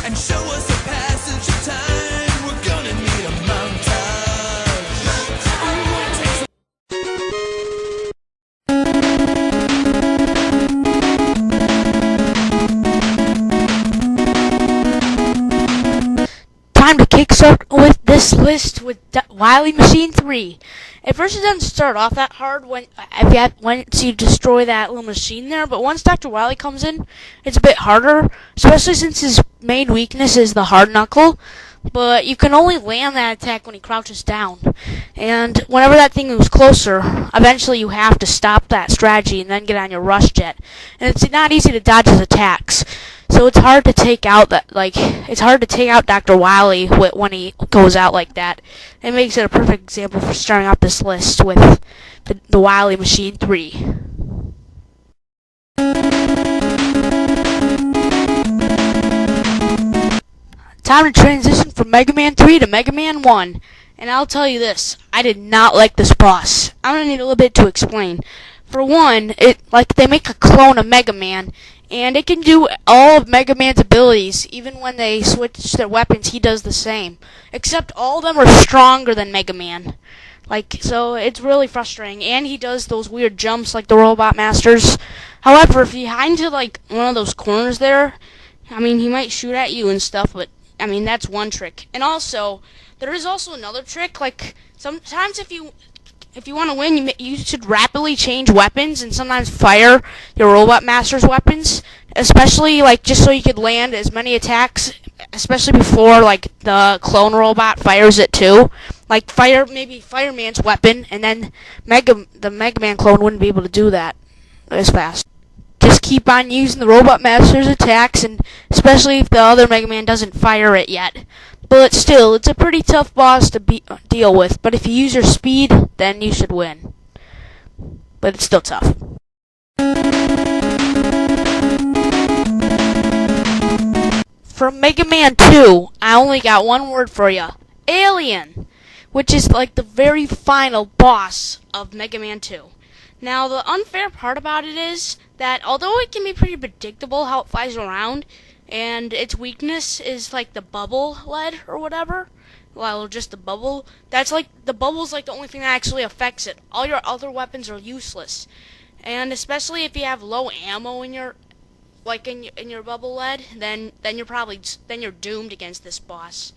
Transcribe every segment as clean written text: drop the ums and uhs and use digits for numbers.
and show us the passage of time. We're gonna need a montage. Time to kickstart with this list with Wily Machine 3. At first it doesn't start off that hard once you destroy that little machine there, but once Dr. Wily comes in, it's a bit harder, especially since his main weakness is the hard knuckle. But you can only land that attack when he crouches down. And whenever that thing moves closer, eventually you have to stop that strategy and then get on your rush jet. And it's not easy to dodge his attacks. So it's hard to take out Dr. Wily when he goes out like that. It makes it a perfect example for starting out this list with the Wily Machine 3. Time to transition from Mega Man 3 to Mega Man 1. And I'll tell you this, I did not like this boss. I'm going to need a little bit to explain. For one, they make a clone of Mega Man, and it can do all of Mega Man's abilities. Even when they switch their weapons, he does the same. Except all of them are stronger than Mega Man. So it's really frustrating. And he does those weird jumps like the Robot Masters. However, if you hide into one of those corners there, he might shoot at you and stuff, but that's one trick. And also, there is also another trick. Sometimes if you want to win, you should rapidly change weapons and sometimes fire your Robot Master's weapons, especially just so you could land as many attacks, especially before the clone robot fires it too. Maybe Fireman's weapon, and then the Mega Man clone wouldn't be able to do that as fast. Just keep on using the Robot Master's attacks, and especially if the other Mega Man doesn't fire it yet. But still, it's a pretty tough boss to deal with. But if you use your speed, then you should win. But it's still tough. From Mega Man 2, I only got one word for you. Alien! Which is the very final boss of Mega Man 2. Now, the unfair part about it is that although it can be pretty predictable how it flies around, and its weakness is the bubble lead or whatever, just the bubble, the bubble's the only thing that actually affects it. All your other weapons are useless. And especially if you have low ammo in your in your bubble lead, then you're doomed against this boss.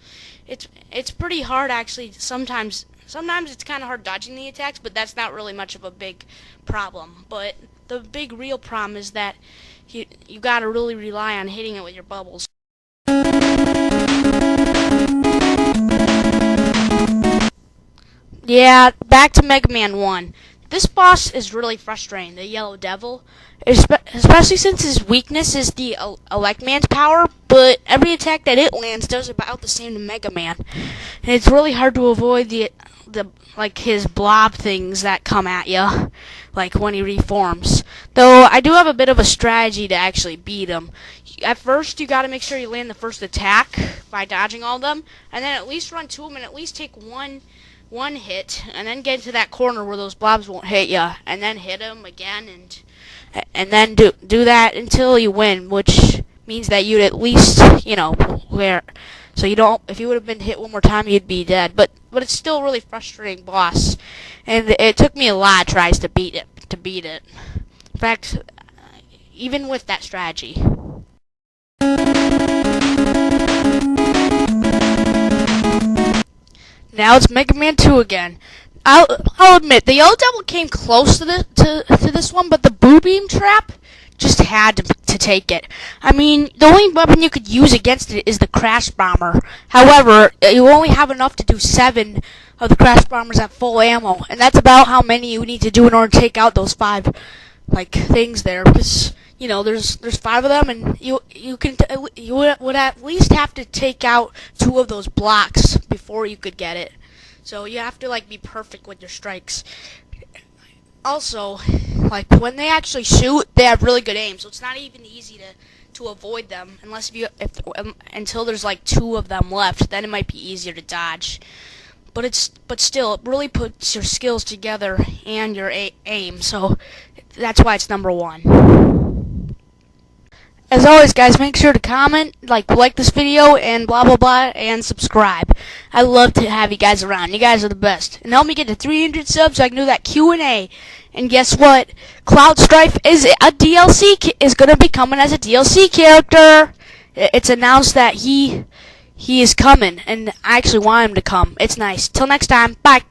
It's pretty hard actually. Sometimes it's kind of hard dodging the attacks, but that's not really much of a big problem. But the big real problem is that you gotta really rely on hitting it with your bubbles. Yeah, back to Mega Man 1. This boss is really frustrating, the Yellow Devil, especially since his weakness is the Electman's power, but every attack that it lands does about the same to Mega Man. And it's really hard to avoid his blob things that come at you, when he reforms. Though I do have a bit of a strategy to actually beat him. At first, you gotta make sure you land the first attack by dodging all of them, and then at least run to him and at least take one hit, and then get into that corner where those blobs won't hit you, and then hit him again, and then do that until you win, which means that you'd at least, so you don't, if you would have been hit one more time, you'd be dead. But it's still a really frustrating boss, and it took me a lot of tries to beat it. In fact, even with that strategy. Now it's Mega Man 2 again. I'll admit, the Yellow Devil came close to this one, but the Boo Beam Trap just had to take it. The only weapon you could use against it is the Crash Bomber. However, you only have enough to do 7 of the Crash Bombers at full ammo, and that's about how many you need to do in order to take out those 5 things there, because there's 5 of them, and you would at least have to take out 2 of those blocks before you could get it. So you have to be perfect with your strikes. Also, when they actually shoot, they have really good aim, so it's not even easy to avoid them until there's 2 of them left. Then it might be easier to dodge. But still, it really puts your skills together and your aim. So that's why it's number 1. As always, guys, make sure to comment, like this video, and blah blah blah, and subscribe. I love to have you guys around. You guys are the best, and help me get to 300 subs so I can do that Q&A. And guess what? Cloud Strife is a DLC. Is gonna be coming as a DLC character. It's announced that he is coming, and I actually want him to come. It's nice. Till next time, bye.